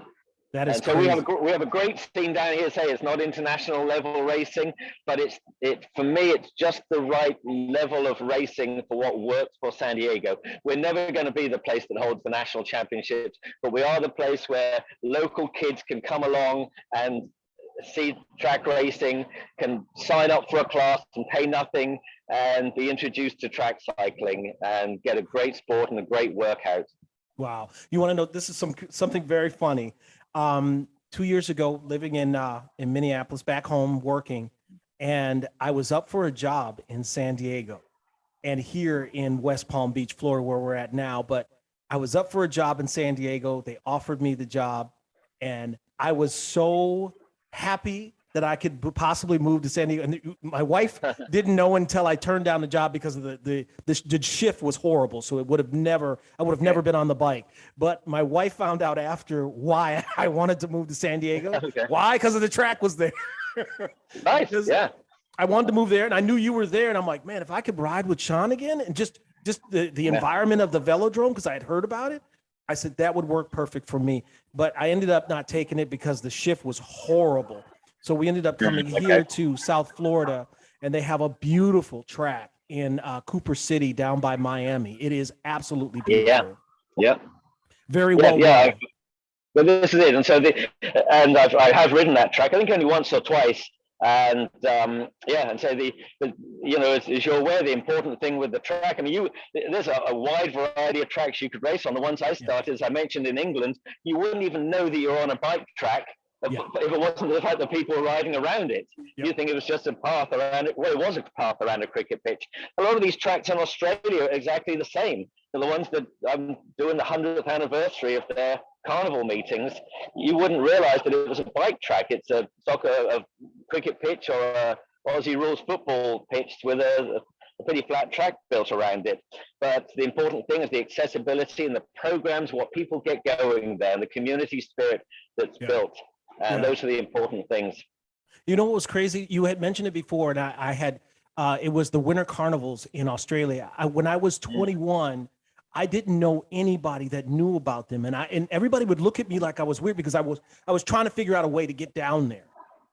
That is and so crazy. we have a great scene down here. Say it's not international level racing, but for me it's just the right level of racing for what works for San Diego. We're never going to be the place that holds the national championships, but we are the place where local kids can come along and see track racing, can sign up for a class and pay nothing, and be introduced to track cycling and get a great sport and a great workout. Wow. You want to know, this is something very funny. 2 years ago, living in Minneapolis, back home working, and I was up for a job in San Diego and here in West Palm Beach, Florida, where we're at now. But I was up for a job in San Diego. They offered me the job, and I was so happy that I could possibly move to San Diego. And my wife didn't know until I turned down the job because of the shift was horrible. So I would have never been on the bike. But my wife found out after why I wanted to move to San Diego. Okay. Why? Because of the track was there. Nice. Yeah. I wanted to move there, and I knew you were there, and I'm like, man, if I could ride with Shaun again, and just the environment of the velodrome, because I had heard about it, I said that would work perfect for me. But I ended up not taking it because the shift was horrible. So we ended up coming here to South Florida, and they have a beautiful track in Cooper City down by Miami. It is absolutely beautiful. Yeah. Very well. Yeah. But this is it. And so I have ridden that track, I think only once or twice. And and so as you're aware, the important thing with the track, I mean, there's a wide variety of tracks you could race on. The ones I started, as I mentioned, in England, you wouldn't even know that you're on a bike track. If it wasn't the fact that people were riding around it, you think it was just a path around it. Well, it was a path around a cricket pitch. A lot of these tracks in Australia are exactly the same. So the ones that I'm doing the 100th anniversary of their carnival meetings, you wouldn't realize that it was a bike track. It's a cricket pitch or a Aussie rules football pitch with a pretty flat track built around it. But the important thing is the accessibility and the programs, what people get going there, and the community spirit that's built. And those are the important things. You know what was crazy? You had mentioned it before, and I had, it was the winter carnivals in Australia. When I was 21, I didn't know anybody that knew about them. And everybody would look at me like I was weird because I was trying to figure out a way to get down there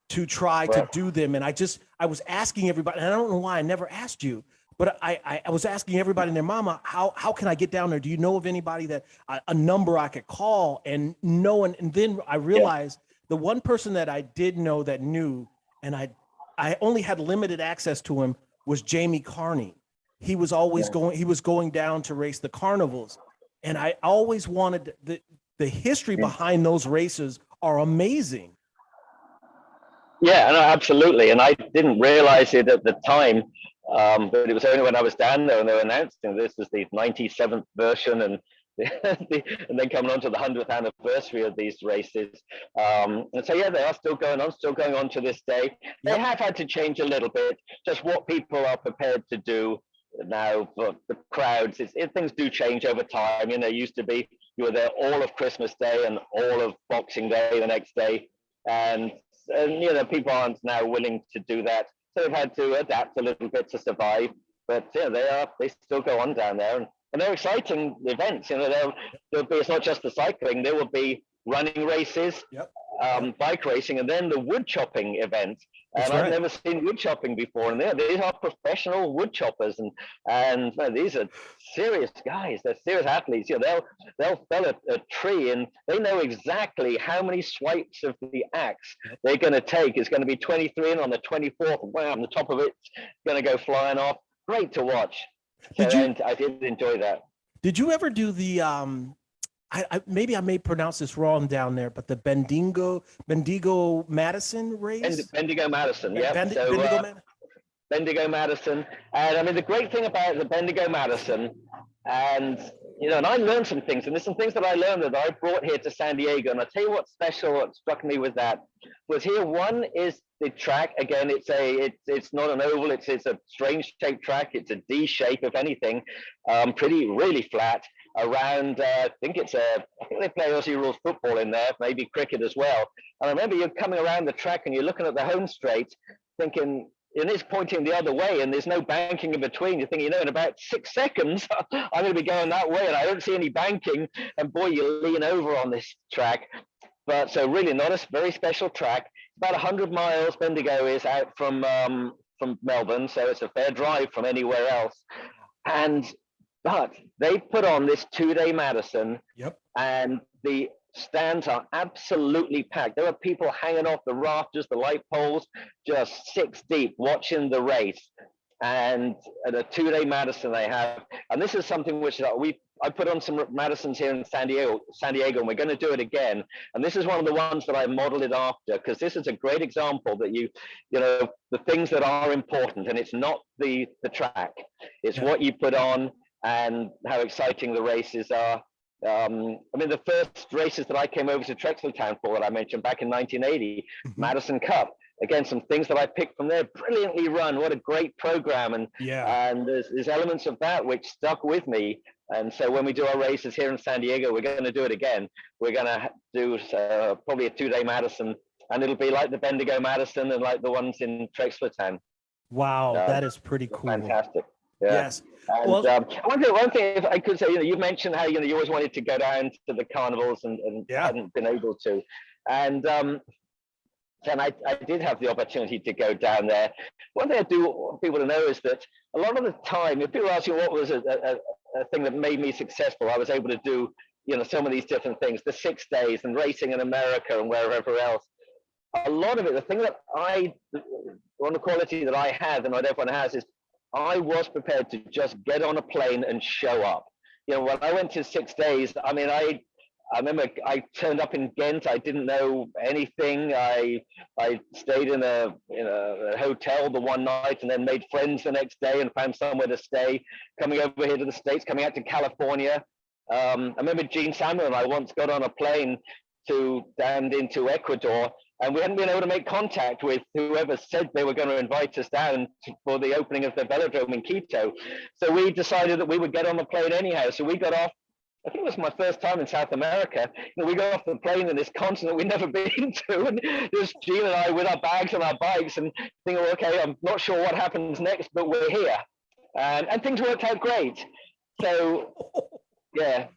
to try to do them. And I was asking everybody, and I don't know why I never asked you, but I was asking everybody and their mama, how can I get down there? Do you know of anybody that a number I could call? And no one. And then I realized the one person that I did know that knew, and I only had limited access to him, was Jamie Carney. He was always going down to race the carnivals. And I always wanted the history behind those races are amazing. Yeah, no, absolutely. And I didn't realize it at the time, but it was only when I was down there and they were announcing this was the 97th version and then coming on to the 100th anniversary of these races. And so, they are still going on to this day. They have had to change a little bit, just what people are prepared to do now for the crowds. Things do change over time. You know, it used to be you were there all of Christmas Day and all of Boxing Day the next day. And people aren't now willing to do that. So they've had to adapt a little bit to survive. But they still go on down there. And they're exciting events. You know, there'll be, it's not just the cycling, there will be running races, bike racing, and then the wood chopping event. And I've never seen wood chopping before. And these are professional wood choppers, and these are serious guys. They're serious athletes. You know, they'll fell a tree, and they know exactly how many swipes of the axe they're going to take. It's going to be 23, and on the 24th, wham, the top of it's going to go flying off. Great to watch. I did enjoy that. Did you ever do the maybe I may pronounce this wrong down there, but the Bendigo Madison race? Bendigo Madison, Bendigo Madison. And I mean, the great thing about the Bendigo Madison, and I learned some things, and there's some things that I learned that I brought here to San Diego. And I'll tell you what's special, what struck me with that. was here. One is the track. Again, it's not an oval. It's a strange shaped track. It's a D shape, if anything, really flat. Around, I think they play Aussie rules football in there, maybe cricket as well. And I remember you're coming around the track and you're looking at the home straight, thinking, and it's pointing the other way, and there's no banking in between. You're thinking, in about 6 seconds, I'm going to be going that way, and I don't see any banking. And boy, you lean over on this track. But so really not a very special track. About 100 miles Bendigo is out from Melbourne, so it's a fair drive from anywhere else. But they put on this 2-day Madison, and the stands are absolutely packed. There are people hanging off the rafters, the light poles, just 6 deep watching the race. And at a 2-day Madison they have, and this is something which I put on some Madisons here in San Diego, and we're going to do it again. And this is one of the ones that I modeled it after, because this is a great example that you know, the things that are important, and it's not the track, it's what you put on and how exciting the races are. I mean, the first races that I came over to Trexlertown for, that I mentioned back in 1980, Madison Cup. Again, some things that I picked from there, brilliantly run. What a great program. And there's elements of that which stuck with me. And so when we do our races here in San Diego, we're going to do it again. We're going to do probably a 2-day Madison, and it'll be like the Bendigo Madison and like the ones in Trexlertown. Wow, that is pretty cool. Fantastic. Yeah. Yes. And well, one thing, if I could say, you mentioned how you always wanted to go down to the carnivals and hadn't been able to. And I did have the opportunity to go down there. One thing I do want people to know is that a lot of the time, if people ask you what was a thing that made me successful, I was able to do, some of these different things, the 6 days and racing in America and wherever else. A lot of it, the thing that one of the quality that I had and what everyone has is I was prepared to just get on a plane and show up. When I went to 6 days, I mean, I remember I turned up in Ghent. I didn't know anything. I stayed in a hotel the one night and then made friends the next day and found somewhere to stay. Coming over here to the States, coming out to California. I remember Gene Samuel and I once got on a plane down into Ecuador, and we hadn't been able to make contact with whoever said they were going to invite us down for the opening of the velodrome in Quito. So we decided that we would get on the plane anyhow. So we got off. I think it was my first time in South America. We got off the plane in this continent we'd never been to, and there's Gene and I with our bags and our bikes, and thinking, well, okay, I'm not sure what happens next, but we're here, and things worked out great. So, yeah.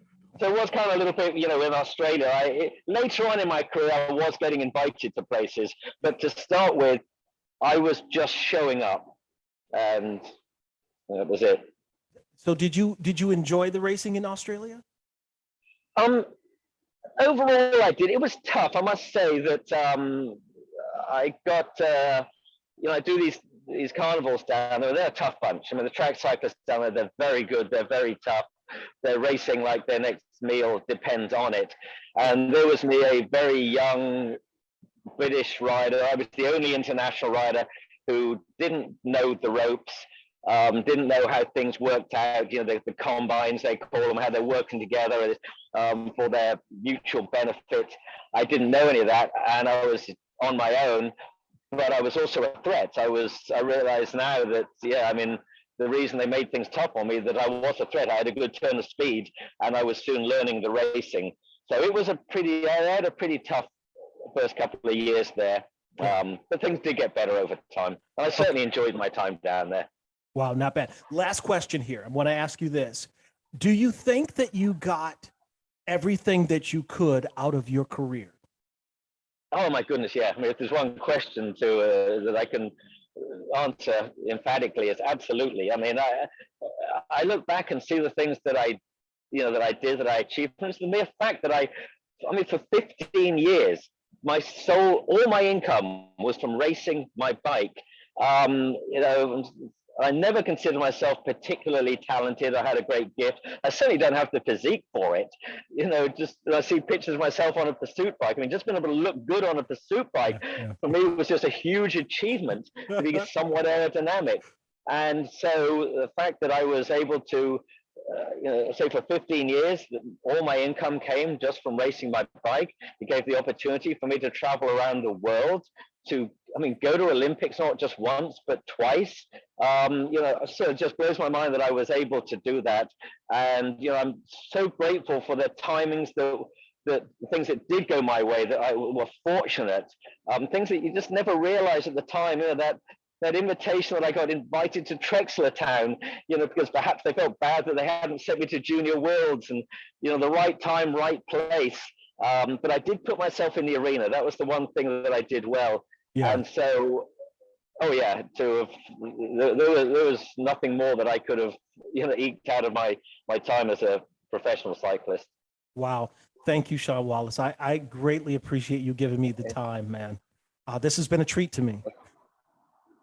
So it was kind of a little bit, in Australia. Later on in my career, I was getting invited to places, but to start with, I was just showing up, and that was it. So did you enjoy the racing in Australia? Overall, I did. It was tough. I must say that I got, I do these carnivals down there. They're a tough bunch. I mean, the track cyclists down there, they're very good. They're very tough. They're racing like their next meal depends on it. And there was me, a very young British rider. I was the only international rider who didn't know the ropes, didn't know how things worked out, the combines, they call them, how they're working together for their mutual benefit. I didn't know any of that, and I was on my own, but I was also a threat. I realize now that, the reason they made things tough on me, that I was a threat. I had a good turn of speed, and I was soon learning the racing. So it was I had a pretty tough first couple of years there, but things did get better over time. And I certainly enjoyed my time down there. Wow, not bad. Last question here. I want to ask you this. Do you think that you got everything that you could out of your career? Oh, my goodness, yeah. I mean, if there's one question that I can answer emphatically, it's absolutely. I mean, I look back and see the things that I did, that I achieved. And it's the mere fact that for 15 years, all my income was from racing my bike. I never considered myself particularly talented. I had a great gift. I certainly don't have the physique for it. Just I see pictures of myself on a pursuit bike. I mean, just being able to look good on a pursuit bike, for me, was just a huge achievement to be somewhat aerodynamic. And so the fact that I was able to so for 15 years, all my income came just from racing my bike. It gave the opportunity for me to travel around the world, to, I mean, go to Olympics, not just once, but twice. So it just blows my mind that I was able to do that. And, I'm so grateful for the timings that things that did go my way, that I were fortunate. Things that you just never realize at the time, that invitation that I got invited to Trexler Town, because perhaps they felt bad that they hadn't sent me to Junior Worlds, and, the right time, right place. But I did put myself in the arena. That was the one thing that I did well. Yeah. And so, oh yeah, there was nothing more that I could have, eked out of my time as a professional cyclist. Wow. Thank you, Shaun Wallace. I greatly appreciate you giving me the time, man. This has been a treat to me.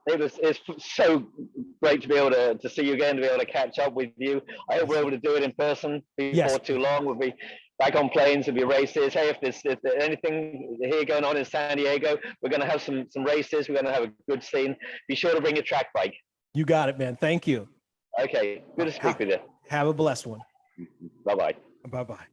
It's so great to be able to see you again, to be able to catch up with you. I hope we're able to do it in person before too long. We'll be back on planes, there'll be races. Hey, if there's anything here going on in San Diego, we're going to have some races. We're going to have a good scene. Be sure to bring your track bike. You got it, man. Thank you. Okay, good to speak with you. Have a blessed one. Bye-bye. Bye-bye.